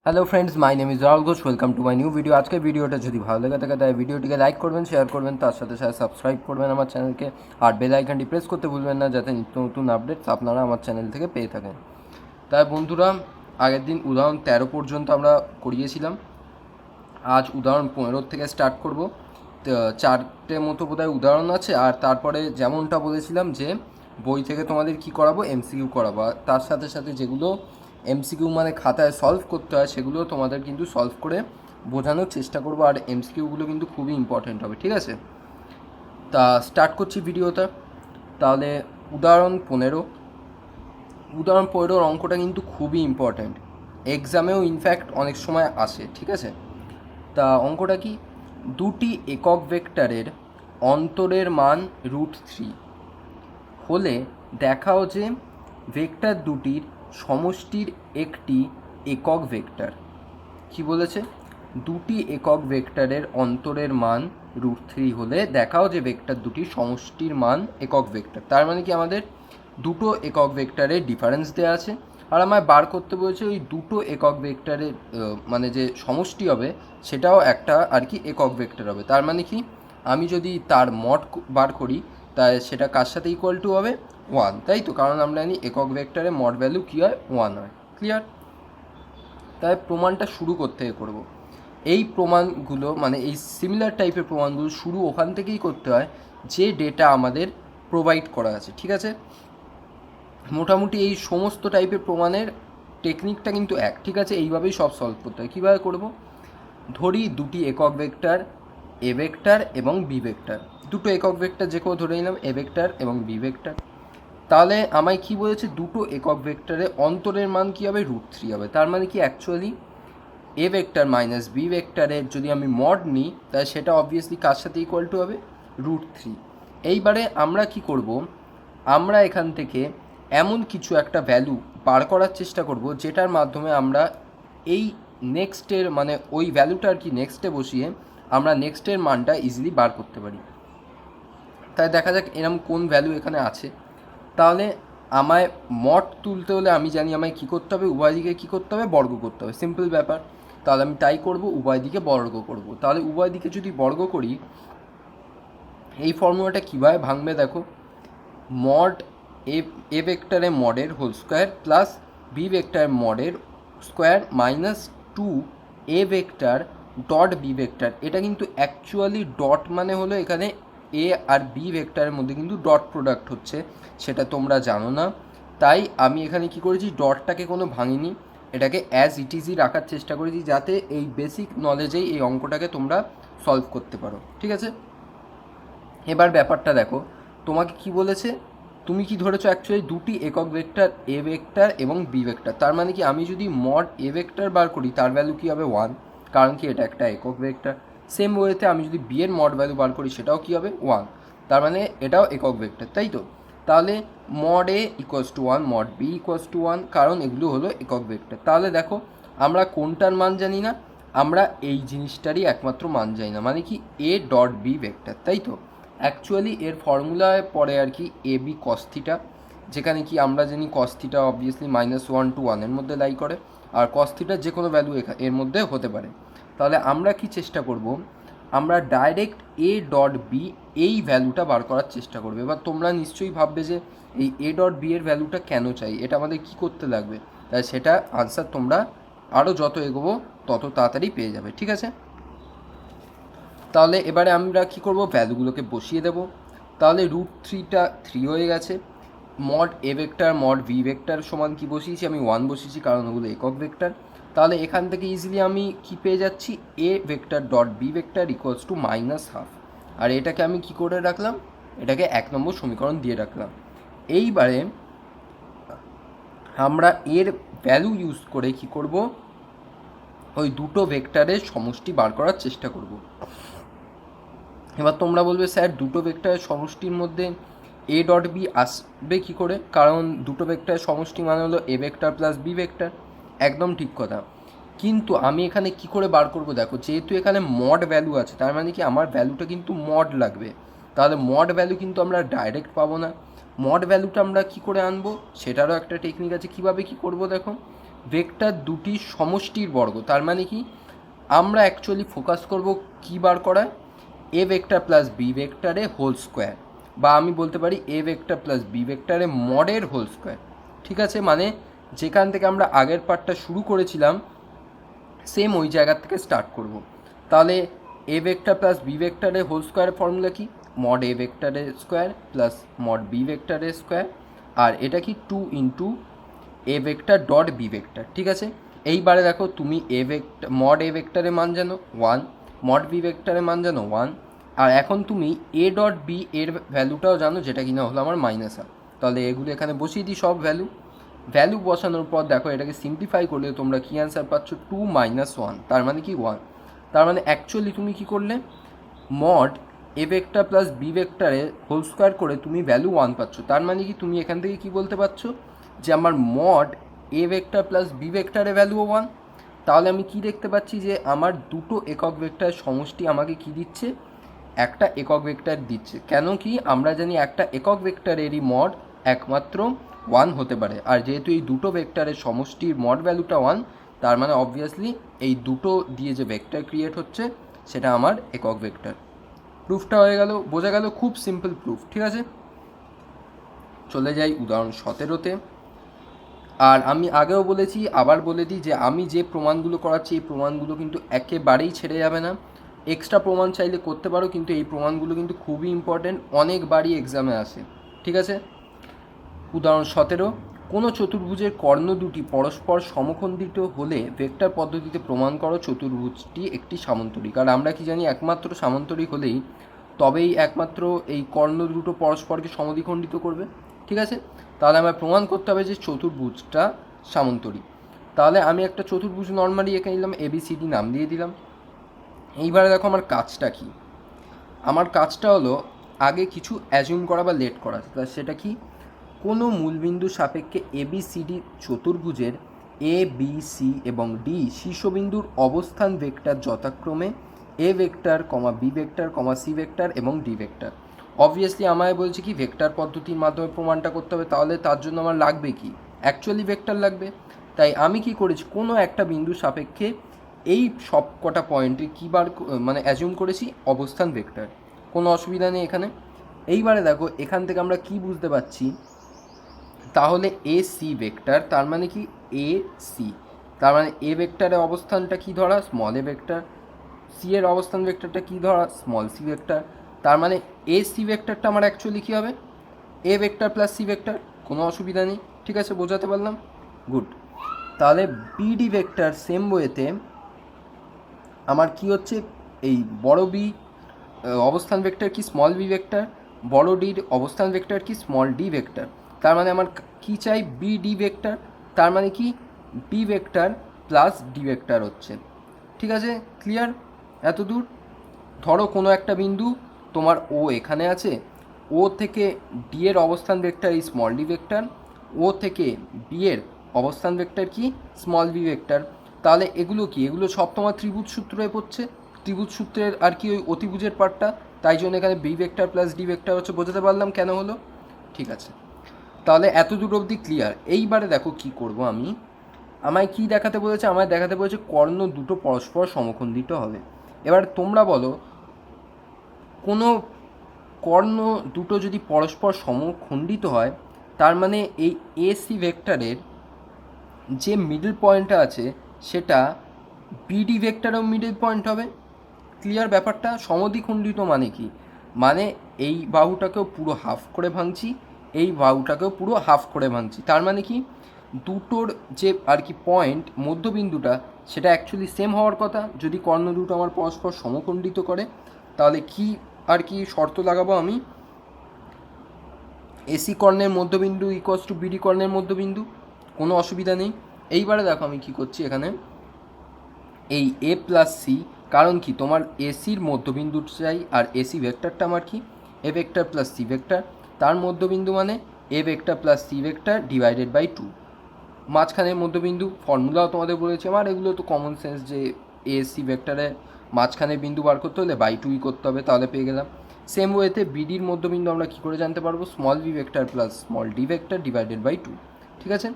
Hello friends, my name is Rahul Ghosh. Welcome to my new video. আজকের ভিডিওটা যদি ভালো লেগে থাকে তাই ভিডিওটিকে লাইক করবেন, শেয়ার করবেন, তার সাথে সাথে সাবস্ক্রাইব করবেন আমার চ্যানেলকে, আর বেল আইকনটি প্রেস করতে ভুলবেন না যাতে নিত্য নতুন আপডেটস আপনারা আমার চ্যানেল থেকে পেয়ে থাকেন। তাই বন্ধুরা, আগের দিন উদাহরণ 13 পর্যন্ত আমরা করিয়েছিলাম। আজ উদাহরণ 15 থেকে স্টার্ট করব। চারটে মতো বোধহয় উদাহরণ আছে, আর তারপরে যেমনটা বলেছিলাম যে বই থেকে তোমাদের কি করাবো, এমসিকিউ করাবো। আর তার সাথে সাথে যেগুলো এমসিকিউ মানে খাতায় সলভ করতে হয় সেগুলো তোমাদের কিন্তু সলভ করে বোঝানোর চেষ্টা করবো। আর এমসিকিউগুলো কিন্তু খুবই ইম্পর্টেন্ট হবে, ঠিক আছে? তা স্টার্ট করছি ভিডিওটা। তাহলে উদাহরণ 15 অঙ্কটা কিন্তু খুবই ইম্পর্ট্যান্ট, এক্সামেও ইনফ্যাক্ট অনেক সময় আসে, ঠিক আছে? তা অঙ্কটা কি, দুটি একক ভেক্টরের অন্তরের মান √3 হলে দেখাও যে ভেক্টর দুটির সমষ্টির একটি একক ভেক্টর। কি বলেছে? দুটি একক ভেক্টরের অন্তরের মান √3 হলে দেখাও যে ভেক্টর দুটির সমষ্টির মান একক ভেক্টর। তার মানে কি, আমাদের দুটো একক ভেক্টরের ডিফারেন্স দেওয়া আছে, আর আমায় বার করতে বলেছে ওই দুটো একক ভেক্টরের মানে যে সমষ্টি হবে সেটাও একটা আর কি একক ভেক্টর হবে। তার মানে কি, আমি যদি তার মড বার করি তাই সেটা কার সাথে ইকুয়াল টু হবে 1, তাই তো? কারণ আমরা জানি একক ভেক্টরের মড ভ্যালু কী হয়, 1 হয়। ক্লিয়ার? তাই প্রমাণটা শুরু করতে করব। এই প্রমাণগুলো মানে এই সিমিলার টাইপের প্রমাণগুলো শুরু ওখান থেকেই করতে হয় যে ডেটা আমাদের প্রোভাইড করা আছে, ঠিক আছে? মোটামুটি এই সমস্ত টাইপের প্রমাণের টেকনিকটা কিন্তু এক, ঠিক আছে? এইভাবেই সব সলভ করতে হয়। কীভাবে করব? ধরি দুটি একক ভেক্টর এ ভেক্টর এবং বি ভেক্টর, দুটো একক ভেক্টর যে কেউ ধরে নিলাম, এ ভেক্টর এবং বি ভেক্টর। তাহলে আমায় কি বলেছে, দুটো একক ভেক্টরে অন্তরের মান কী হবে, √3 হবে। তার মানে কি, actually A vector minus B ভেক্টরের যদি আমি মড নিই তাহলে সেটা অবভিয়াসলি কার সাথে ইকুয়াল টু হবে, √3। এইবারে আমরা কি করব, আমরা এখান থেকে এমন কিছু একটা ভ্যালু বার করার চেষ্টা করব যেটার মাধ্যমে আমরা এই নেক্সটের মানে ওই ভ্যালুটা আর কি নেক্সটে বসিয়ে আমরা নেক্সটের মানটা ইজিলি বার করতে পারি। তাই দেখা যাক এরকম কোন ভ্যালু এখানে আছে। তাহলে আমায় মড তুলতে হলে আমি জানি আমায় কী করতে হবে, উভয় দিকে কী করতে হবে, বর্গ করতে হবে। সিম্পল ব্যাপার। তাহলে আমি তাই করব, উভয় দিকে বর্গ করব। তাহলে উভয় দিকে যদি বর্গ করি, এই ফর্মুলাটা কীভাবে ভাঙবে দেখো, মড এ ভেক্টরের মডের হোল স্কোয়ার প্লাস বি ভেক্টরের মডের square minus 2 A vector dot B vector. এটা কিন্তু অ্যাকচুয়ালি ডট মানে হলো এখানে এ আর বি ভেক্টরের মধ্যে কিন্তু ডট প্রোডাক্ট হচ্ছে, সেটা তোমরা জানো না। তাই আমি এখানে কি করেছি, ডটটাকে কোনো ভাঙিনি, এটাকে অ্যাজ ইট ইজই রাখার চেষ্টা করেছি যাতে এই বেসিক নলেজেই এই অঙ্কটাকে তোমরা সলভ করতে পারো, ঠিক আছে? এবার ব্যাপারটা দেখো, তোমাকে কি বলেছে, তুমি কি ধরেছো, অ্যাকচুয়ালি দুটি একক ভেক্টর এ ভেক্টর এবং বি ভেক্টর। তার মানে কি, আমি যদি মড এ ভেক্টর বার করি তার ভ্যালু কী হবে, 1, কারণ কি এটা একটা একক ভেক্টর। সেম ওয়েতে আমি যদি বি এর মড ভ্যালু বার করি সেটাও কী হবে, 1, তার মানে এটাও একক ভেক্টর, তাই তো? তাহলে mod A equals to 1, mod B equals to 1, কারণ এগুলো হলো একক ভেক্টর। তাহলে দেখো, আমরা কোনটার মান জানি না, আমরা এই জিনিসটারই একমাত্র মান জানি না, মানে কি এ ডট বি ভেক্টর, তাই তো? অ্যাকচুয়ালি এর ফর্মুলায় পড়ে আর কি এ বি কস্থিটা, যেখানে কি আমরা জানি কস্থিটা অবভিয়াসলি -1 to 1 এর মধ্যে লাই করে, আর কস্থিটার যে কোনো ভ্যালু এর মধ্যে হতে পারে। তাহলে আমরা কি চেষ্টা করব, আমরা ডাইরেক্ট এ ডট বি এই ভ্যালুটা বার করার চেষ্টা করবো। এবার তোমরা নিশ্চয়ই ভাববে যে এই এ ডট বি এর ভ্যালুটা কেন চাই, এটা আমাদের কি করতে লাগবে? তাই সেটা আনসার তোমরা আরও যত এগোবো তত তাড়াতাড়ি পেয়ে যাবে, ঠিক আছে? তাহলে এবারে আমরা কি করব, ভ্যালুগুলোকে বসিয়ে দেব। তাহলে √3টা 3 হয়ে গেছে। Mod A vector mod V vector সমান কি বসিয়েছি, আমি 1 বসিয়েছি কারণ ওগুলো একক ভেক্টর। তাহলে এখান থেকে ইজিলি আমি কি পেয়ে যাচ্ছি, A vector dot B vector equals to -1/2। আর এটাকে আমি কি করে রাখলাম, এটাকে 1 নম্বর সমীকরণ দিয়ে রাখলাম। এইবারে আমরা এর ভ্যালু ইউজ করে কি করব, ওই দুটো ভেক্টরের সমষ্টি বার করার চেষ্টা করব। এবার তোমরা বলবে, স্যার দুটো ভেক্টরের সমষ্টির মধ্যে এ ডট বি আসবে কী করে, কারণ দুটো ভেক্টরের সমষ্টি মানে হলো A vector plus B vector. একদম ঠিক কথা, কিন্তু আমি এখানে কি করে বার করব, দেখো যেহেতু এখানে মড ভ্যালু আছে তার মানে কি আমার ভ্যালুটা কিন্তু মড লাগবে। তাহলে মড ভ্যালু কিন্তু আমরা ডাইরেক্ট পাবো না, মড ভ্যালুটা আমরা কি করে আনবো সেটারও একটা টেকনিক আছে। কীভাবে কী করবো দেখো, ভেক্টর দুটির সমষ্টির বর্গ। তার মানে কি আমরা অ্যাকচুয়ালি ফোকাস করব কী বার করায়, এ ভেক্টর প্লাস বি ভেক্টরে হোল স্কোয়ার, বা আমি বলতে পারি এ ভেক্টর প্লাস বি ভেক্টরে মডের হোল স্কোয়ার। ঠিক আছে, মানে যেখান থেকে আমরা আগের পার্টটা শুরু করেছিলাম সেম ওই জায়গা থেকে স্টার্ট করব। তাহলে এ ভেক্টর প্লাস বি ভেক্টরের হোল স্কোয়ারের ফর্মুলা কি, মড এ ভেক্টরের স্কোয়ার প্লাস মড বি ভেক্টরের স্কোয়ার, আর এটা কি 2 into A vector dot B vector. ঠিক আছে, এইবারে দেখো তুমি এ ভেক্টর মড এ ভেক্টরের মান জানো 1, মড বি ভেক্টরের মান জানো 1, আর এখন তুমি এ ডট বি এর ভ্যালুটাও জানো, যেটা কিনা হলো আমার -1। তাহলে এগুলো এখানে বসিয়ে দিই সব ভ্যালু বসানোর পর দেখো এটাকে সিম্পলিফাই করলে তোমরা কী অ্যান্সার পাচ্ছ, 2 - 1, তার মানে কি 1। তার মানে অ্যাকচুয়ালি তুমি কি করলে, mod A vector plus B ভেক্টরে হোল স্কোয়ার করে তুমি ভ্যালু 1 পাচ্ছ। তার মানে কি তুমি এখান থেকে কি বলতে পারছো যে আমার mod A vector plus B ভেক্টরের ভ্যালুও 1। তাহলে আমি কি দেখতে পাচ্ছি যে আমার দুটো একক ভেক্টরের সমষ্টি আমাকে কি দিচ্ছে, একটা একক ভেক্টর দিচ্ছে। কেন কি আমরা জানি একটা একক ভেক্টরেরই মড একমাত্র 1 হতে পারে, আর যেহেতু এই দুটো ভেক্টরের সমষ্টির মড ভ্যালুটা 1, তার মানে অবভিয়াসলি এই দুটো দিয়ে যে ভেক্টর ক্রিয়েট হচ্ছে সেটা আমার একক ভেক্টর। প্রুফটা হয়ে গেল, বোঝা গেল, খুব সিম্পল প্রুফ। ঠিক আছে, চলে যাই উদাহরণ 17-তে। আর আমি আগেও বলেছি, আবার বলে দিই যে আমি যে প্রমাণগুলো করাচ্ছি এই প্রমাণগুলো কিন্তু একেবারেই ছেড়ে যাবে না। এক্সট্রা প্রমাণ চাইলে করতে পারো, কিন্তু এই প্রমাণগুলো কিন্তু খুবই ইম্পর্টেন্ট, অনেকবারই এক্সামে আসে। ঠিক আছে, উদাহরণ 17, কোনো চতুর্ভুজের কর্ণ দুটি পরস্পর সমখণ্ডিত হলে ভেক্টর পদ্ধতিতে প্রমাণ করো চতুর্ভুজটি একটি সামান্তরিক। আর আমরা কি জানি, একমাত্র সামান্তরিক হলেই তবেই একমাত্র এই কর্ণ দুটো পরস্পরকে সমদ্বিখণ্ডিত করবে। ঠিক আছে, তাহলে আমার প্রমাণ করতে হবে যে চতুর্ভুজটা সামান্তরিক। তাহলে আমি একটা চতুর্ভুজ নর্মালি এঁকে নিলাম, ABCD নাম দিয়ে দিলাম। এইবারে দেখো আমার কাজটা কি, আমার কাজটা হলো আগে কিছু অ্যাজিউম করা বা লেট করা। সেটা কি, কোনো মূলবিন্দু সাপেক্ষে ABCD চতুর্ভুজের ABC এবং D শীর্ষবিন্দুর অবস্থান ভেক্টর যথাক্রমে A vector, B vector, C vector এবং D ভেক্টর। অবভিয়াসলি আমায় বলছে কি ভেক্টর পদ্ধতির মাধ্যমে প্রমাণটা করতে হবে, তাহলে তার জন্য আমার লাগবে কি, অ্যাকচুয়ালি ভেক্টর লাগবে। তাই আমি কি করেছি, কোনো একটা বিন্দু সাপেক্ষে এই সব কটা পয়েন্টে কী মানে অ্যাজিউম করেছি অবস্থান ভেক্টর, কোনো অসুবিধা নেই এখানে। এইবারে দেখো এখান থেকে আমরা কি বুঝতে পারছি, তাহলে AC ভেক্টর, তার মানে কি AC, তার মানে A ভেক্টরের অবস্থানটা কি ধরা, স্মল a ভেক্টর, C এর অবস্থান ভেক্টরটা কি ধরা, স্মল c ভেক্টর। তার মানে AC ভেক্টরটা আমার অ্যাকচুয়ালি কী হবে, A vector plus C vector, কোনো অসুবিধা নেই। ঠিক আছে, বোঝাতে পারলাম, গুড। তাহলে BD ভেক্টর সেম ওয়েতে আমার কি হচ্ছে, এই বড় বি অবস্থান ভেক্টর কি, স্মল বি ভেক্টর, বড় ডির অবস্থান ভেক্টর কি, স্মল ডি ভেক্টর। তার মানে আমার কি চাই, BD ভেক্টর, তার মানে কি B vector plus D vector হচ্ছে। ঠিক আছে, ক্লিয়ার এত দূর? ধরো কোনো একটা বিন্দু তোমার ও এখানে আছে, ও থেকে ডি এর অবস্থান ভেক্টর এই স্মল ডি ভেক্টর, ও থেকে বি এর অবস্থান ভেক্টর কি, স্মল বি ভেক্টর। তাহলে এগুলো কি, এগুলো সব তোমার ত্রিভুজ সূত্রে পড়ছে, ত্রিভুজ সূত্রের আর কি ওই অতিভুজের পার্টটা, তাই জন্য এখানে B vector plus D vector হচ্ছে। বোঝাতে পারলাম কেন হলো? ঠিক আছে, তাহলে এত দূর অবধি ক্লিয়ার। এইবারে দেখো কি করব আমি, আমায় কি দেখাতে বলেছে, আমায় দেখাতে বলেছে কর্ণ দুটো পরস্পর সমখণ্ডিত হবে। এবার তোমরা বলো, কোনো কর্ণ দুটো যদি পরস্পর সমখণ্ডিত হয়, তার মানে এই AC ভেক্টরের যে মিডল পয়েন্টটা আছে সেটা BD ভেক্টরেও মিডল পয়েন্ট হবে। ক্লিয়ার ব্যাপারটা? সমদ্বিখণ্ডিত মানে কি, মানে এই বাহুটাকেও পুরো হাফ করে ভাঙছি, এই বাহুটাকেও পুরো হাফ করে ভাঙছি। তার মানে কি দুটোর যে আর কি পয়েন্ট মধ্যবিন্দুটা সেটা অ্যাকচুয়ালি সেম হওয়ার কথা। যদি কর্ণ দুটো আমার পরস্পর সমখণ্ডিত করে, তাহলে কি আর কি শর্ত লাগাবো আমি, AC কর্ণের মধ্যবিন্দু ইকুয়ালস টু BD কর্ণের মধ্যবিন্দু, কোনো অসুবিধা নেই। এইবারে দেখো আমি কি করছি এখানে, এই A প্লাস C, কারণ কি তোমার ACর মধ্যবিন্দু চাই, আর AC ভেক্টরটা আমার কি A vector plus C vector, তার মধ্যবিন্দু মানে A vector plus C vector divided by 2, মাঝখানের মধ্যবিন্দু। ফর্মুলাও তোমাদের বলেছি আমার, এগুলো তো কমন সেন্স, যে AC ভেক্টরে মাঝখানের বিন্দু বার করতে হলে বাই 2ই করতে হবে, তাহলে পেয়ে গেলাম। সেম ওয়েতে BDর মধ্যবিন্দু আমরা কী করে জানতে পারবো, small B vector plus small D vector divided by 2। ঠিক আছে,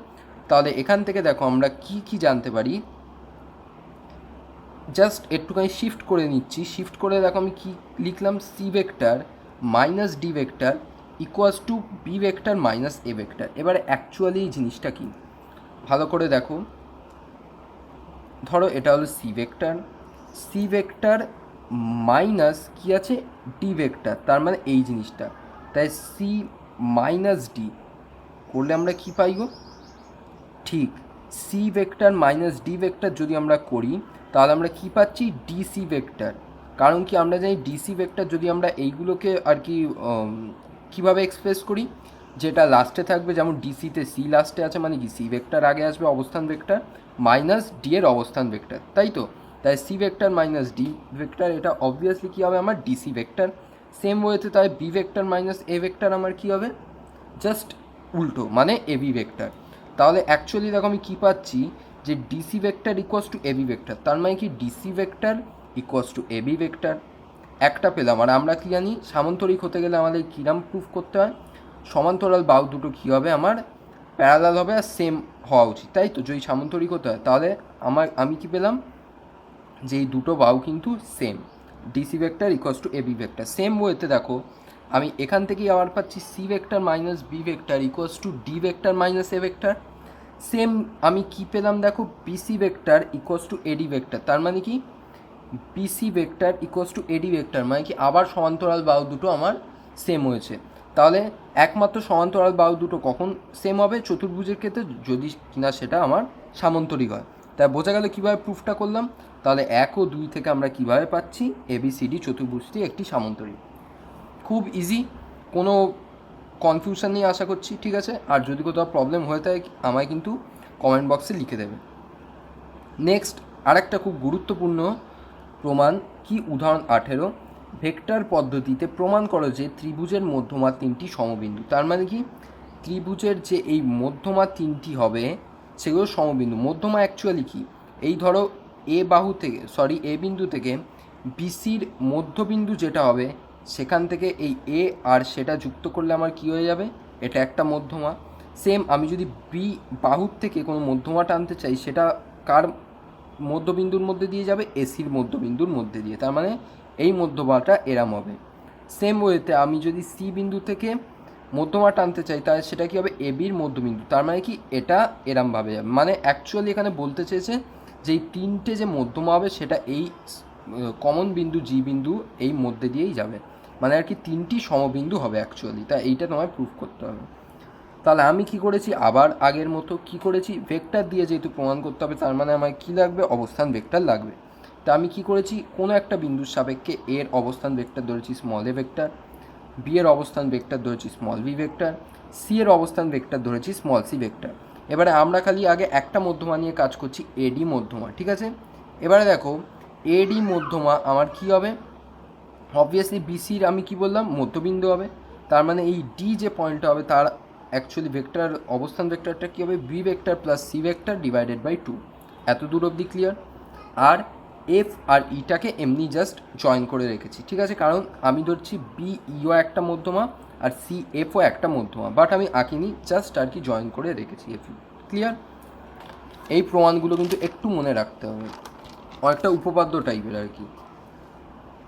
তাহলে এখান থেকে দেখো আমরা কি কি জানতে পারি, জাস্ট একটুখানি শিফট করে নিচ্ছি। শিফট করে দেখো আমি কি লিখলাম, C vector minus D vector equals to B vector minus A vector. এবারে অ্যাকচুয়ালি এই জিনিসটা কি ভালো করে দেখো, ধরো এটা হলো সি ভেক্টর মাইনাস কী আছে, ডি ভেক্টর, তার মানে এই জিনিসটা, তাই সি মাইনাস ডি করলে আমরা কী পাই গো, ঠিক C vector minus D vector যদি আমরা করি তাহলে আমরা কী পাচ্ছি, ডিসি ভেক্টর। কারণ কি আমরা জানি ডিসি ভেক্টর যদি আমরা এইগুলোকে আর কি কীভাবে এক্সপ্রেস করি, যেটা লাস্টে থাকবে, যেমন ডিসিতে সি লাস্টে আছে মানে কি সি ভেক্টর আগে আসবে অবস্থান ভেক্টর মাইনাস ডি এর অবস্থান ভেক্টর, তাই তো। তাই C vector minus D vector এটা অবভিয়াসলি কী হবে আমার ডিসি ভেক্টর। সেম ওয়েতে তাই B vector minus A vector আমার কী হবে, জাস্ট উল্টো মানে এবি ভেক্টর। তাহলে অ্যাকচুয়ালি দেখো আমি কী পাচ্ছি, যে DC vector equals to AB vector, তার মানে কি DC vector equals to AB vector একটা পেলাম। আর আমরা কি জানি সামান্তরিক হতে গেলে আমাদের কিরাম প্রুফ করতে হয়, সমান্তরাল বাহু দুটো কী হবে আমার প্যারালাল হবে আর সেম হওয়া উচিত, তাই তো। যদি সামান্তরিক হতে হয় তাহলে আমি কি পেলাম, যে এই দুটো বাহু কিন্তু same, DC vector equals to AB vector. Same ওয়েতে দেখো আমি এখান থেকেই আবার পাচ্ছি C vector minus B vector equals to D vector minus A vector. Same আমি কি পেলাম দেখো, BC vector equals to AD vector, তার মানে কি BC vector equals to AD vector, মানে কি আবার সমান্তরাল বাহু দুটো আমার সেম হয়েছে। তাহলে একমাত্র সমান্তরাল বাহু দুটো কখন সেম হবে, চতুর্ভুজের ক্ষেত্রে, যদি কিনা সেটা আমার সামান্তরিক হয়। তাই বোঝা গেল কীভাবে প্রুফটা করলাম। তাহলে 1 ও 2 থেকে আমরা কীভাবে পাচ্ছি এবিসিডি চতুর্ভুজটি একটি সামান্তরিক। খুব ইজি, কোনো কনফিউশন নিয়ে আশা করছি, ঠিক আছে। আর যদি কোথাও প্রবলেম হয়ে থাকে আমায় কিন্তু কমেন্ট বক্সে লিখে দেবে। নেক্সট আরেকটা খুব গুরুত্বপূর্ণ প্রমাণ কি, উদাহরণ 18, ভেক্টর পদ্ধতিতে প্রমাণ করো যে ত্রিভুজের মধ্যমা তিনটি সমবিন্দু। তার মানে কি ত্রিভুজের যে এই মধ্যমা তিনটি হবে সেগুলো সমবিন্দু। মধ্যমা অ্যাকচুয়ালি কি, এই ধরো এ বিন্দু থেকে বিসির মধ্যবিন্দু যেটা হবে সেখান থেকে এই এ আর সেটা যুক্ত করলে আমার কি হয়ে যাবে, এটা একটা মধ্যমা। সেম আমি যদি বি বাহুর থেকে কোনো মধ্যমা টানতে চাই সেটা কার মধ্যবিন্দুর মধ্যে দিয়ে যাবে, এসির মধ্যবিন্দুর মধ্যে দিয়ে, তার মানে এই মধ্যমাটা এরাম হবে। সেম ওয়েতে আমি যদি সি বিন্দু থেকে মধ্যমা টানতে চাই তাহলে সেটা কী হবে, এবির মধ্যবিন্দু, তার মানে কি এটা এরামভাবে যাবে। মানে অ্যাকচুয়ালি এখানে বলতে চেয়েছে যে এই তিনটে যে মধ্যমা হবে সেটা এই কমন বিন্দু জি বিন্দু এই মধ্যে দিয়েই যাবে, মানে আর কি তিনটি সমবিন্দু হবে অ্যাকচুয়ালি। তাই এইটা তোমায় প্রুফ করতে হবে। তাহলে আমি কি করেছি, আবার আগের মতো কি করেছি, ভেক্টর দিয়ে যেহেতু প্রমাণ করতে হবে তার মানে আমার কি লাগবে, অবস্থান ভেক্টর লাগবে। তা আমি কি করেছি, কোনো একটা বিন্দুর সাপেক্ষে এর অবস্থান ভেক্টর ধরেছি স্মল এ ভেক্টর, বি এর অবস্থান ভেক্টর ধরেছি স্মল বি ভেক্টর, সি এর অবস্থান ভেক্টর ধরেছি স্মল সি ভেক্টর। এবারে আমরা খালি আগে একটা মধ্যমা নিয়ে কাজ করছি, এডি মধ্যমা, ঠিক আছে। এবারে দেখো এডি মধ্যমা আমার কি হবে, অবভিয়াসলি বিসির আমি কি বললাম মধ্যবিন্দু হবে, তার মানে এই ডি যে পয়েন্টটা হবে তার অ্যাকচুয়ালি ভেক্টর অবস্থান ভেক্টরটা কী হবে, B vector plus C vector divided by 2। এত দূর অবধি ক্লিয়ার। আর এফ আর ইটাকে এমনি জাস্ট জয়েন করে রেখেছি, ঠিক আছে, কারণ আমি ধরছি বি ইও একটা মধ্যমা আর সি এফও একটা মধ্যমা, বাট আমি আঁকিনি, জাস্ট আর কি জয়েন করে রেখেছি এফ। ক্লিয়ার। এই প্রমাণগুলো কিন্তু একটু মনে রাখতে হবে, অনেকটা উপপাদ্য টাইপের আর কি।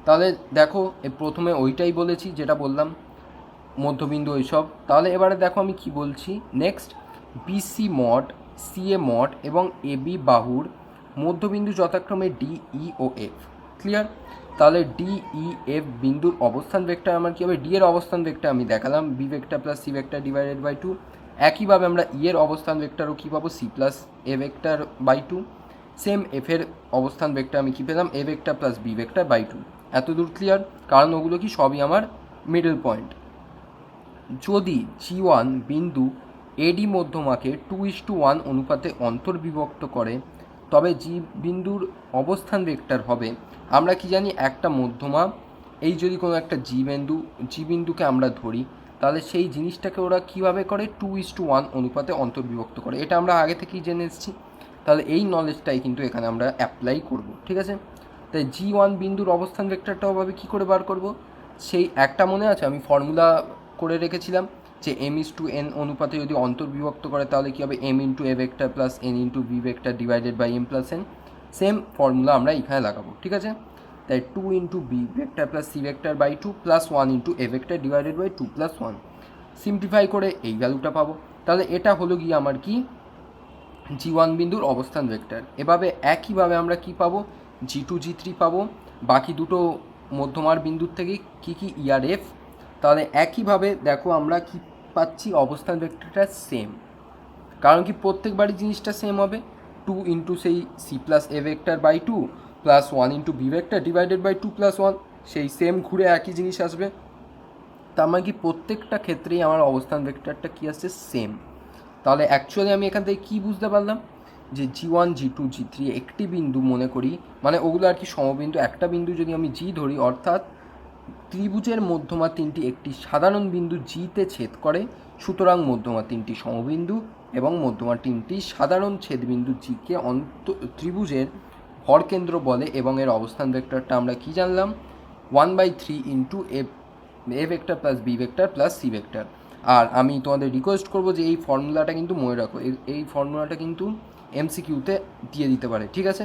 তাহলে দেখো প্রথমে ওইটাই বলেছি যেটা বললাম, মধ্যবিন্দু ওইসব। তাহলে এবারে দেখো আমি কি বলছি, next BC mod, CA mod এবং এবি বাহুর মধ্যবিন্দু যথাক্রমে ডি ই ও এফ। ক্লিয়ার। তাহলে ডি ই এফ বিন্দুর অবস্থান ভেক্টর আমার কী হবে, ডি এর অবস্থান ভেক্টর আমি দেখালাম B vector plus C vector divided by 2। একইভাবে আমরা ই এর অবস্থান ভেক্টরও কী পাবো, C plus A vector by 2। Same F এর অবস্থান ভেক্টর আমি কী পেলাম, A vector plus B vector by 2। এত দূর ক্লিয়ার, কারণ ওগুলো কি সবই আমার মিডল পয়েন্ট। যদি G1 বিন্দু এডি মধ্যমাকে 2:1 অনুপাতে অন্তর্বিভক্ত করে তবে জি বিন্দুর অবস্থান ভেক্টর হবে, আমরা কি জানি একটা মধ্যমা, এই যদি কোনো একটা জি বিন্দুকে আমরা ধরি তাহলে সেই জিনিসটাকে ওরা কীভাবে করে 2:1 অনুপাতে অন্তর্বিভক্ত করে, এটা আমরা আগে থেকেই জেনে এসেছি। তাহলে এই নলেজটাই কিন্তু এখানে আমরা অ্যাপ্লাই করব, ঠিক আছে। তাই G1 বিন্দুর অবস্থান ভেক্টরটাও ভাবে কী করে বার করব, সেই একটা মনে আছে আমি ফর্মুলা করে রেখেছিলাম, যে m:n অনুপাতে যদি অন্তর্বিভক্ত করে তাহলে কী হবে m into A vector plus n into V vector divided by m plus n। Same formula আমরা এখানে লাগাবো, ঠিক আছে। তাই 2 into B vector plus C vector by 2 plus 1 into A vector divided by 2 plus 1। Simplify করে এই ভ্যালুটা পাবো। তাহলে এটা হলো গিয়ে আমার কি g1 বিন্দুর অবস্থান ভেক্টর। এভাবে একইভাবে আমরা কি পাবো, g2 g3 পাবো, বাকি দুটো মধ্যমার বিন্দুর থেকে কি কি ERF। তাহলে একইভাবে দেখো আমরা কি পাচ্ছি, অবস্থান ভেক্টরটা সেম, কারণ কি প্রত্যেকবারই জিনিসটা সেম হবে। 2 ইন্টু সেই C plus A vector by 2 plus 1 into B vector divided by 2 plus 1, সেই সেম ঘুরে একই জিনিস আসবে। তার মানে কি প্রত্যেকটা ক্ষেত্রেই আমার অবস্থান ভেক্টরটা কী আসছে, সেম। তাহলে অ্যাকচুয়ালি আমি এখান থেকে কী বুঝতে পারলাম, যে g1 g2 g3 একটি বিন্দু মনে করি, মানে ওগুলো আর কি সমবিন্দু। একটা বিন্দু যদি আমি জি ধরি, অর্থাৎ ত্রিভুজের মধ্যমা তিনটি একটি সাধারণ বিন্দু জিতে ছেদ করে, সুতরাং মধ্যমা তিনটি সমবিন্দু এবং মধ্যমা তিনটি সাধারণ ছেদবিন্দু জিকে ত্রিভুজের ভরকেন্দ্র বলে, এবং এর অবস্থান ভেক্টরটা আমরা কি জানলাম, 1/3 into A vector plus B vector plus C vector. আর আমি তোমাদের রিকোয়েস্ট করবো যে এই ফর্মুলাটা কিন্তু মনে রাখো, এই ফর্মুলাটা কিন্তু MCQতে দিয়ে দিতে পারে, ঠিক আছে।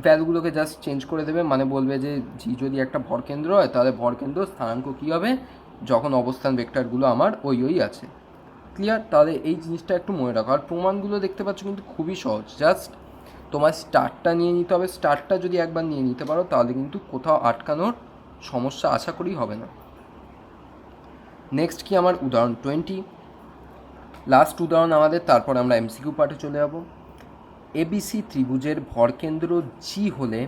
ভ্যালুগুলোকে জাস্ট চেঞ্জ করে দেবে, মানে বলবে যে জি যদি একটা ভরকেন্দ্র হয় তাহলে ভরকেন্দ্র স্থানাঙ্ক কী হবে যখন অবস্থান ভেক্টরগুলো আমার ওই আছে। ক্লিয়ার? তাহলে এই জিনিসটা একটু মনে রাখো। আর প্রমাণগুলো দেখতে পাচ্ছ কিন্তু খুবই সহজ, জাস্ট তোমার স্টার্টটা নিয়ে নিতে হবে। স্টার্টটা যদি একবার নিয়ে নিতে পারো তাহলে কিন্তু কোথাও আটকানোর সমস্যা আশা করি হবে না। নেক্সট কি আমার উদাহরণ 20, লাস্ট উদাহরণ আমাদের, তারপর আমরা MCQ পার্টে চলে যাব। ABC ত্রিভুজের ভরকেন্দ্র জি হলে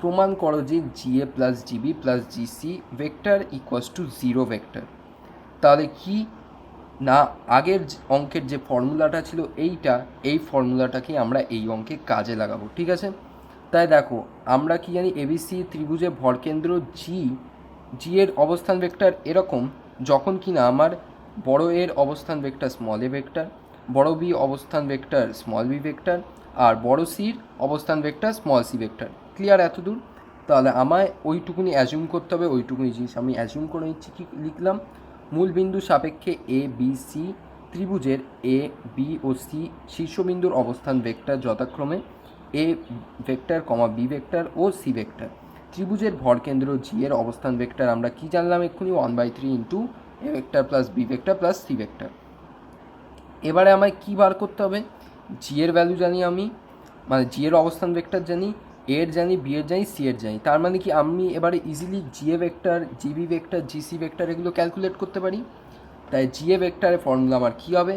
প্রমাণ করো যে GA plus GB plus GC vector equals two 0 vector. তাহলে কি না, আগের অঙ্কের যে ফর্মুলাটা ছিল এই ফর্মুলাটাকে আমরা এই অঙ্কে কাজে লাগাবো, ঠিক আছে। তাই দেখো আমরা কি জানি, ABC ত্রিভুজের ভরকেন্দ্র জি এর অবস্থান ভেক্টর এরকম, যখন কি না আমার বড় এর অবস্থান ভেক্টর স্মল এ ভেক্টর, বড় বি অবস্থান ভেক্টর স্মল বি ভেক্টর, আর বড় সির অবস্থান vector small C vector. Clear এতদূর? তাহলে আমায় ওইটুকুনি অ্যাজিউম করতে হবে, ওইটুকুনি জিনিস আমি অ্যাজিউম করে নিচ্ছি। কি লিখলাম, মূল বিন্দু সাপেক্ষে ABC ত্রিভুজের এ বি ও সি শীর্ষবিন্দুর অবস্থান ভেক্টর যথাক্রমে A vector comma B vector ও সি ভেক্টর। ত্রিভুজের ভরকেন্দ্র জি এর অবস্থান ভেক্টর আমরা কি জানলাম এক্ষুনি, 1/3 into A vector plus B vector plus C vector. এবারে আমায় কী বার করতে হবে, জি এর ভ্যালু জানি আমি, মানে জি এর অবস্থান ভেক্টর জানি, এর জানি, বি এর জানি, সি এর জানি। তার মানে কি আমি এবারে ইজিলি জি এ vector, GB vector, GC vector এগুলো ক্যালকুলেট করতে পারি। তাই জি এ ভেক্টরের ফর্মুলা আমার কী হবে,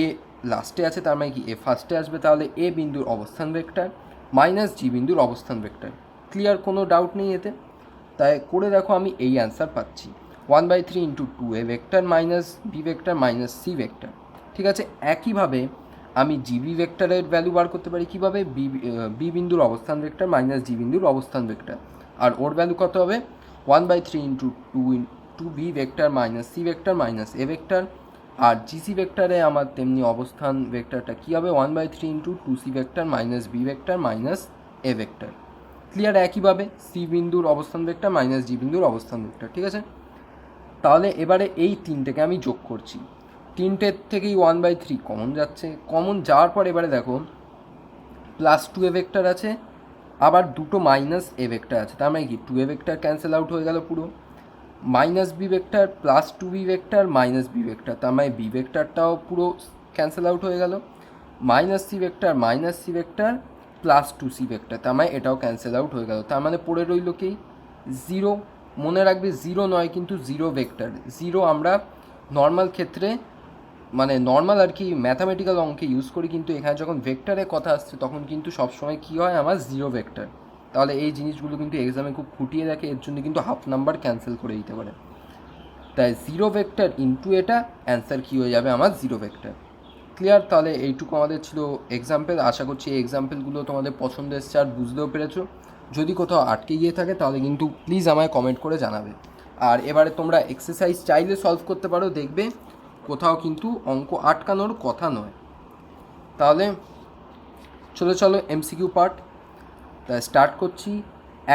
এ লাস্টে আছে, তার মানে কি এ ফার্স্টে আসবে, তাহলে এ বিন্দুর অবস্থান ভেক্টর মাইনাস জি বিন্দুর অবস্থান ভেক্টর। ক্লিয়ার? কোনো ডাউট নেই এতে? তাই করে দেখো আমি এই অ্যান্সার পাচ্ছি, 1/3 into 2 A vector minus B vector minus C vector. ঠিক আছে, একইভাবে আমি জিবি ভেক্টরের ভ্যালু বার করতে পারি কীভাবে, বি বিন্দুর অবস্থান ভেক্টর মাইনাস জি বিন্দুর অবস্থান ভেক্টর, আর ওর ভ্যালু কত হবে, 1/3 into 2 B vector minus C vector minus A vector. আর জিসি ভেক্টরে আমার তেমনি অবস্থান ভেক্টরটা কী হবে, 1/3 into 2 C vector minus B vector minus A vector. Clear? একইভাবে সি বিন্দুর অবস্থান ভেক্টর মাইনাস জি বিন্দুর অবস্থান ভেক্টর। ঠিক আছে, তাহলে এবারে এই তিনটেকে আমি যোগ করছি, তিনটের থেকেই 1/3 কমন যাচ্ছে। কমন যাওয়ার পর এবারে দেখো +2 এ ভেক্টর আছে, আবার দুটো মাইনাস এ ভেক্টর আছে, তার মানে কি 2 এ ভেক্টর ক্যান্সেল আউট হয়ে গেল পুরো, minus B vector +2 B vector minus B vector, তার মানে বি ভেক্টরটাও পুরো ক্যান্সেল আউট হয়ে গেল, minus C vector minus C vector +2 C vector, তার মানে এটাও ক্যান্সেল আউট হয়ে গেল। তার মানে পড়ে রইল কি 0। মনে রাখবে 0 নয় কিন্তু 0 ভেক্টর। 0 আমরা নর্মাল ক্ষেত্রে মানে নর্মাল আর কি ম্যাথামেটিক্যাল অঙ্কে ইউজ করি, কিন্তু এখানে যখন ভেক্টরের কথা আসছে তখন কিন্তু সবসময় কী হয় আমার 0 ভেক্টর। তাহলে এই জিনিসগুলো কিন্তু এক্সামে খুব ফুটিয়ে দেখে, এর জন্য কিন্তু হাফ নাম্বার ক্যান্সেল করে দিতে পারে। তাই 0 ভেক্টর ইন্টু এটা অ্যান্সার কী হয়ে যাবে আমার 0 ভেক্টর। ক্লিয়ার? তাহলে এইটুকু আমাদের ছিল এক্সাম্পল। আশা করছি এই এক্সাম্পলগুলো তোমাদের পছন্দ এসছে আর বুঝতেও পেরেছো। যদি কোথাও আটকে গিয়ে থাকে তাহলে কিন্তু প্লিজ আমায় কমেন্ট করে জানাবে। আর এবারে তোমরা এক্সারসাইজ চাইলে সলভ করতে পারো, দেখবে কোথাও কিন্তু অঙ্ক আটকানোর কথা নয়। তাহলে চলো এমসিকিউ পার্ট স্টার্ট করছি।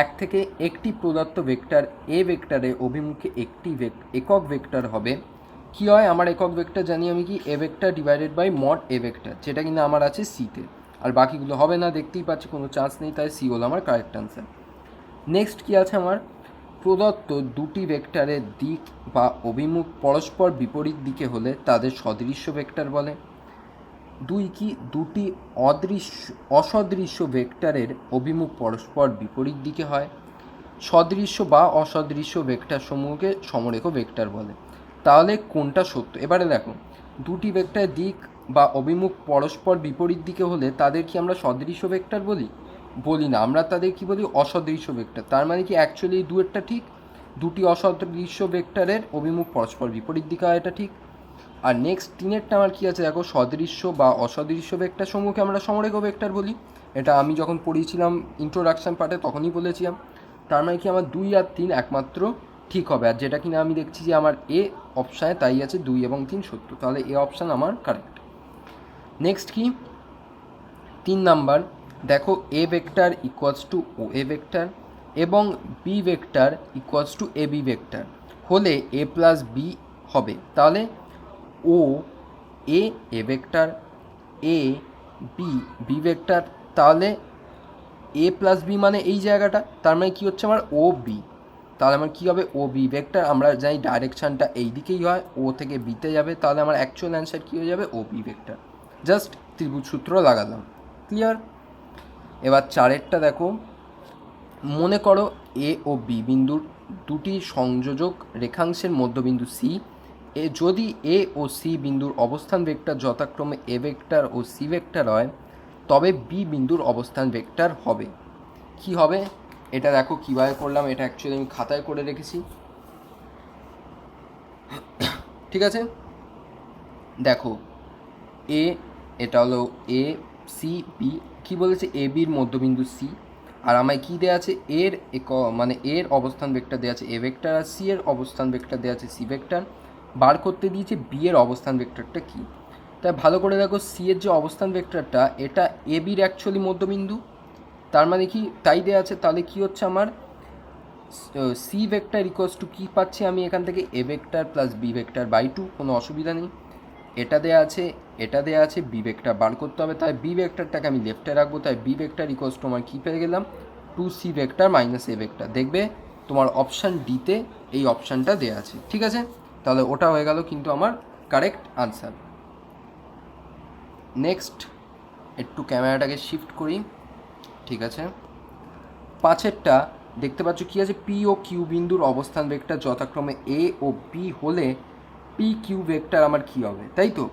1 থেকে একটি প্রদত্ত ভেক্টর এ ভেক্টরে অভিমুখে একটি একক ভেক্টর হবে, কী হয়, আমার একক ভেক্টর জানি আমি কি A vector divided by mod A vector, যেটা কিন্তু আমার আছে সিতে, আর বাকিগুলো হবে না, দেখতেই পাচ্ছি কোনো চান্স নেই, তাই সি হলো আমার কারেক্ট আনসার। নেক্সট কী আছে আমার, প্রদত্ত দুটি ভেক্টরের দিক বা অভিমুখ পরস্পর বিপরীত দিকে হলে তাদের সদৃশ্য ভেক্টর বলে। দুই কি, দুটি অসদৃশ্য ভেক্টরের অভিমুখ পরস্পর বিপরীত দিকে হয়, সদৃশ্য বা অসদৃশ্য ভেক্টর সমূহকে সমরেখ ভেক্টর বলে। তাহলে কোনটা সত্য? এবারে দেখো, দুটি ভেক্টরের দিক বা অভিমুখ পরস্পর বিপরীত দিকে হলে তাদের কি আমরা সদৃশ্য ভেক্টর বলি? বলি না, আমরা তাদের কি বলি, অসদৃশ্য ভেক্টর। তার মানে কি অ্যাকচুয়ালি দুয়েরটা ঠিক, দুটি অসদৃশ্য ভেক্টরের অভিমুখ পরস্পর বিপরীত দিকে হয়, এটা ঠিক। আর নেক্সট তিনেরটা আমার কী আছে দেখো, সদৃশ্য বা অসদৃশ্য ভেক্টর সমূহকে আমরা সমরেখ ভেক্টর বলি। এটা আমি যখন পড়িয়েছিলাম ইন্ট্রোডাকশন পার্টে তখনই বলেছিলাম। তার মানে কি আমার 2 আর 3 একমাত্র ঠিক হবে, আর যেটা কিনা আমি দেখছি যে আমার এ অপশানে তাই আছে 2 এবং 3 সত্য, তাহলে এ অপশান আমার কারেক্ট। নেক্সট কি, 3 নাম্বার, দেখো A vector equals to O A vector এবং B vector equals to A B vector হলে এ প্লাস বি হবে। তাহলে O A A vector, A B B vector, তাহলে এ প্লাস বি মানে এই জায়গাটা, তার মানে কী হচ্ছে আমার ও বি, তাহলে আমার কী হবে ও বি ভেক্টর। আমরা জানি ডাইরেকশানটা এই দিকেই হয়, ও থেকে বিতে যাবে, তাহলে আমার অ্যাকচুয়াল অ্যান্সার কী হয়ে যাবে, ও বি ভেক্টর। জাস্ট ত্রিভুজ সূত্র লাগালাম, ক্লিয়ার। এবার চারেরটা দেখো, মনে করো এ ও বি বিন্দুর দুটি সংযোজক রেখাংশের মধ্যবিন্দু সি, যদি এ ও সি বিন্দুর অবস্থান ভেক্টর যথাক্রমে এ ভেক্টর ও সি ভেক্টর হয়, তবে বি বিন্দুর অবস্থান ভেক্টর হবে। কি হবে এটা দেখো কীভাবে করলাম, এটা অ্যাকচুয়ালি আমি খাতায় করে রেখেছি, ঠিক আছে। দেখো এ, এটা হলো এ সি বি, কী বলেছে এ বির মধ্যবিন্দু সি, আর আমায় কী দেওয়া আছে, এর মানে এর অবস্থান ভেক্টর দেওয়া আছে এ ভেক্টর, আর সি এর অবস্থান ভেক্টর দেওয়া আছে সি ভেক্টর। বার করতে দিয়েছে বি এর অবস্থান ভেক্টরটা কী। তাই ভালো করে দেখো, সি এর যে অবস্থান ভেক্টরটা, এটা এ বির অ্যাকচুয়ালি মধ্যবিন্দু, তার মানে কি তাই দেওয়া আছে। তাহলে কি হচ্ছে আমার সি ভেক্টর ইকুয়ালস টু কী পাচ্ছি আমি এখান থেকে, A vector plus B vector by 2, কোনো অসুবিধা নেই। এটা দেওয়া আছে, এটা দেওয়া আছে, বি ভেক্টর বার করতে হবে, তাই বি ভেক্টরটাকে আমি লেফটে রাখবো, তাই বি ভেক্টর ইকুয়ালস টু আমার কী পেয়ে গেলাম, 2c vector minus A vector. দেখবে তোমার অপশান ডিতে এই অপশানটা দেওয়া আছে, ঠিক আছে। তাহলে ওটা হয়ে গেল কিন্তু আমার কারেক্ট আনসার। নেক্সট একটু ক্যামেরাটাকে শিফট করি, ঠিক আছে। 5এরটা দেখতে পাচ্ছ কী আছে, পি ও কিউ বিন্দুর অবস্থান ভেক্টর যথাক্রমে এ ও বি হলে পি কিউ ভেক্টর আমার কী হবে, তাই তো।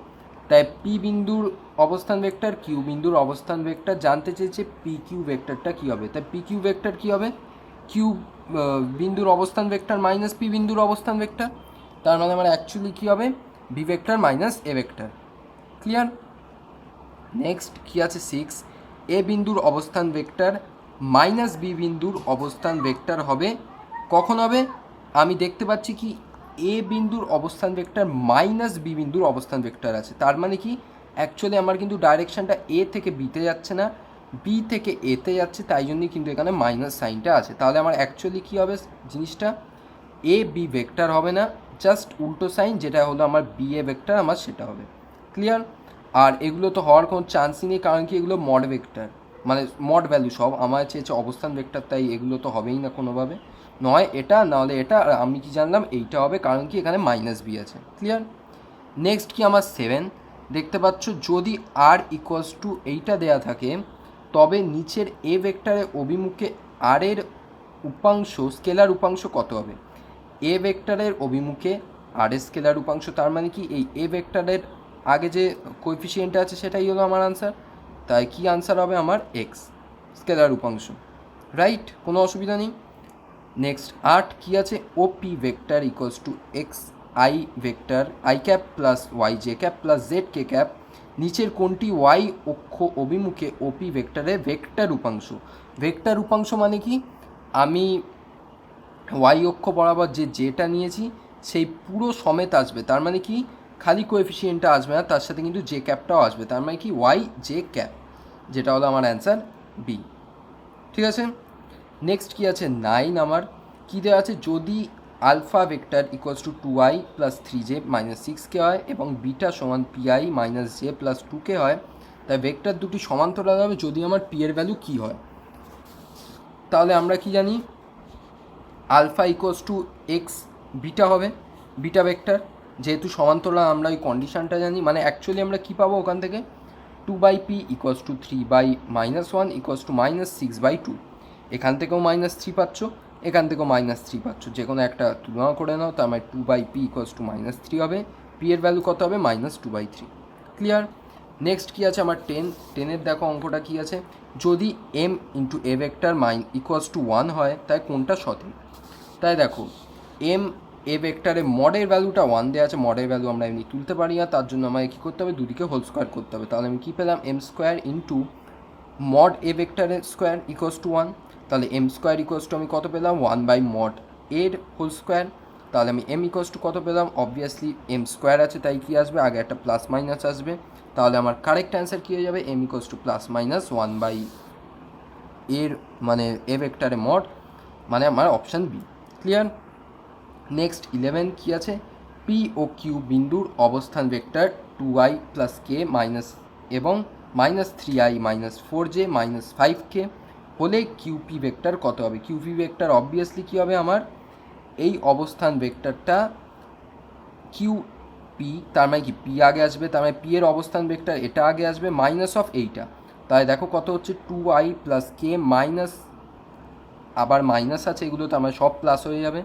তাই পি বিন্দুর অবস্থান ভেক্টর, কিউ বিন্দুর অবস্থান ভেক্টর জানতে চেয়েছে, পি কিউ ভেক্টরটা কী হবে। তাই পি কিউ ভেক্টর কী হবে, কিউ বিন্দুর অবস্থান ভেক্টর মাইনাস পি বিন্দুর অবস্থান ভেক্টর, তার মানে আমার অ্যাকচুয়ালি কী হবে, B vector minus A vector, clear. Next কী আছে 6, এ বিন্দুর অবস্থান ভেক্টর মাইনাস বি বিন্দুর অবস্থান ভেক্টর হবে, কখন হবে, আমি দেখতে পাচ্ছি কি এ বিন্দুর অবস্থান ভেক্টর মাইনাস বি বিন্দুর অবস্থান ভেক্টর আছে, তার মানে কি অ্যাকচুয়ালি আমার কিন্তু ডাইরেকশানটা এ থেকে বিতে যাচ্ছে না, বি থেকে এতে যাচ্ছে, তাই জন্যই কিন্তু এখানে মাইনাস সাইনটা আছে। তাহলে আমার অ্যাকচুয়ালি কী হবে জিনিসটা, এ বি ভেক্টর হবে না, জাস্ট উল্টো সাইন, যেটা হলো আমার বি এ ভেক্টর আমার সেটা হবে, ক্লিয়ার। আর এগুলো তো হওয়ার কোনো চান্সই নেই, কারণ কি এগুলো মড ভেক্টর, মানে মড ভ্যালু সব আমার চেয়েছে অবস্থান ভেক্টর, তাই এগুলো তো হবেই না কোনোভাবে, নয় এটা নাহলে এটা, আর আমি কি জানলাম এইটা হবে, কারণ কি এখানে মাইনাস বি আছে, ক্লিয়ার। নেক্সট কি আমার 7, দেখতে পাচ্ছ যদি আর ইকুয়ালস টু এইটা দেয়া থাকে, তবে নিচের এ ভেক্টরের অভিমুখে আর এর উপাংশ স্কেলার উপাংশ কত হবে। এ ভেক্টরের অভিমুখে আর এর স্কেলার উপাংশ, তার মানে কি এই এ ভেক্টরের আগে যে কোএফিসিয়েন্টটা আছে সেটাই হলো আমার আনসার, তাই কি আনসার হবে আমার এক্স স্কেলার উপাংশ, রাইট, কোনো অসুবিধা নেই। নেক্সট 8 কী আছে, OP vector equals to X I vector I cap plus Y J cap plus Z K cap, নিচের কোনটি ওয়াই অক্ষ অভিমুখে ওপি ভেক্টরের ভেক্টর উপাংশ। ভেক্টর উপাংশ মানে কি, আমি ওয়াই অক্ষ বরাবর যে জেটা নিয়েছি সেই পুরো সমেত আসবে, তার মানে কি খালি কোএফিসিয়েন্টটা আসবে না, তার সাথে কিন্তু জে ক্যাপটাও আসবে, তার মানে কি ওয়াই জে ক্যাপ, যেটা হলো আমার অ্যান্সার বি, ঠিক আছে। নেক্সট কী আছে 9, আমার কী দেওয়া আছে, যদি alpha vector equals to 2i plus 3j minus 6k হয় এবং বিটা সমান pi minus j plus 2k হয়, তাই ভেক্টর দুটি সমান্তরাল হবে যদি আমার পি এর ভ্যালু কী হয়। তাহলে আমরা কি জানি, alpha equals to X beta হবে, বিটা ভেক্টর যেহেতু সমান্তরাল আমরা ওই কন্ডিশনটা জানি, মানে অ্যাকচুয়ালি আমরা কী পাবো ওখান থেকে, 2/p equals to 3/-1 equals to -6/2। এখান থেকেও -3 পাচ্ছ, এখান থেকেও -3 পাচ্ছ, যে কোনো একটা তুলনা করে নাও, তার মানে 2/p ইকুয়ালস টু -3 হবে, পি এর ভ্যালু কত হবে, -2/3। ক্লিয়ার। নেক্সট কী আছে আমার 10-এর দেখো অঙ্কটা কী আছে, যদি m into A vector equals to 1 হয় তাই কোনটা সঠিক। তাই দেখো এম এ ভেক্টরে মডের ভ্যালুটা 1 দেওয়া আছে, মডের ভ্যালু আমরা এমনি তুলতে পারি না, তার জন্য আমাকে কী করতে হবে, দুদিকে হোল স্কোয়ার করতে হবে। তাহলে আমি কী পেলাম, M square into mod A ভেক্টরের স্কোয়ার ইকুয়ালস টু 1, তাহলে এম স্কোয়ার ইকুয়ালস টু আমি কত পেলাম, 1/mod এর হোল স্কোয়ার। তাহলে আমি এম ইকুয়ালস টু কত পেলাম, অবভিয়াসলি এম স্কোয়ার আছে তাই কী আসবে, আগে একটা প্লাস মাইনাস আসবে, তাহলে আমার কারেক্ট অ্যান্সার কী হয়ে যাবে, M equals to plus minus 1/, এর মানে এ ভেক্টরে মড, মানে আমার অপশান বি। ক্লিয়ার। নেক্সট 11 কী আছে, পি ও কিউ বিন্দুর অবস্থান ভেক্টর 2i প্লাস কে মাইনাস এবং -3i minus 4j minus 5k হলে কিউপি ভেক্টর কত হবে। কিউপি ভেক্টর অবভিয়াসলি কী হবে, আমার এই অবস্থান ভেক্টরটা কিউপি, তার মানে কি পি আগে আসবে, তার মানে পি এর অবস্থান ভেক্টর এটা আগে আসবে মাইনাস অফ এইটা, তাই দেখো কত হচ্ছে 2i প্লাস কে মাইনাস, আবার মাইনাস আছে এগুলো, তো আমার সব প্লাস হয়ে যাবে,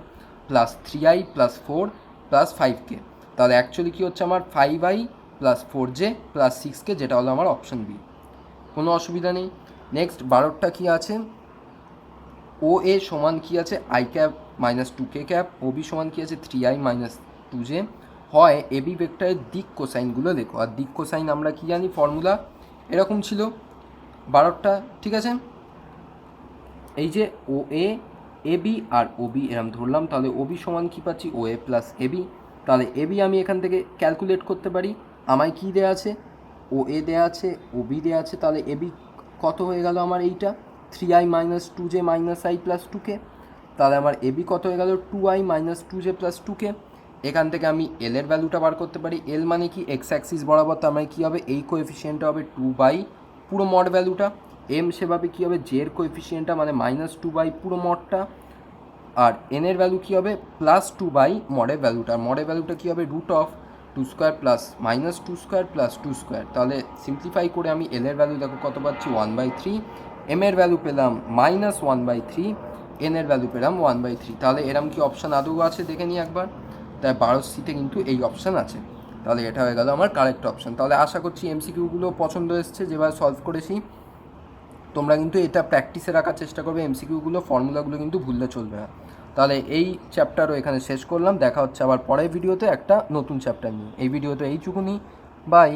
plus 3i plus 4 plus 5k, তাহলে অ্যাকচুয়ালি কী হচ্ছে আমার 5i plus 4j plus 6k, যেটা হলো আমার অপশন বি। কোনো অসুবিধা নেই। নেক্সট 12টা কী আছে, ও এ সমান কী আছে, i cap minus 2k cap, O B সমান কী আছে 3i মাইনাস 2j হয়, এ বি ভেক্টরের দিক কোসাইনগুলো লেখো। আর দিক কোসাইন আমরা কী জানি, ফর্মুলা এরকম ছিল 12টা, ঠিক আছে। এই যে ও A A B R O B এরম ধরলাম, তাহলে ও বি সমান কী পাচ্ছি, ও এ প্লাস এ বি, তাহলে এ বি আমি এখান থেকে ক্যালকুলেট করতে পারি, আমায় কী দেওয়া আছে, ও এ দেওয়া আছে, ও বি দেওয়া আছে, তাহলে এ বি কত হয়ে গেল আমার এইটা 3i minus 2j minus i plus 2k, তাহলে আমার এ বি কত হয়ে গেল 2i minus 2j plus 2k। এখান থেকে আমি এল এর ভ্যালুটা বার করতে পারি, এল মানে কি এক্স অ্যাক্সিস বরাবর, তার মানে কী হবে, এই কোএফিসিয়েন্টটা হবে 2/, পুরো মড ভ্যালুটা, এম সেভাবে কী হবে, জের কোএফিসিয়েন্টটা মানে -2/, পুরো মডটা, আর এন এর ভ্যালু কী হবে, +2/, মডের ভ্যালুটা, আর মডের ভ্যালুটা কী হবে, √2² প্লাস -2² প্লাস 2², তাহলে সিম্পলিফাই করে আমি এল এর ভ্যালু দেখো কত পাচ্ছি 1/3, এম এর ভ্যালু পেলাম -1/3, এন এর ভ্যালু পেলাম 1/3। তাহলে এরম কি অপশান আদৌ আছে দেখে নিই একবার, তাই 12 কিন্তু এই অপশান আছে, তাহলে এটা হয়ে গেল আমার কারেক্ট অপশান। তাহলে আশা করছি এমসিকিউগুলো পছন্দ এসছে যেভাবে সলভ করেছি, তোমরা কিন্তু এটা প্র্যাকটিসে রাখার চেষ্টা করবে, এমসিকিউগুলো ফর্মুলাগুলো কিন্তু ভুললে চলবে না। তাহলে এই চ্যাপ্টারও এখানে শেষ করলাম, দেখা হচ্ছে আবার পরের ভিডিওতে একটা নতুন চ্যাপ্টার নিয়ে। এই ভিডিওতে এইটুকুনি, বাই।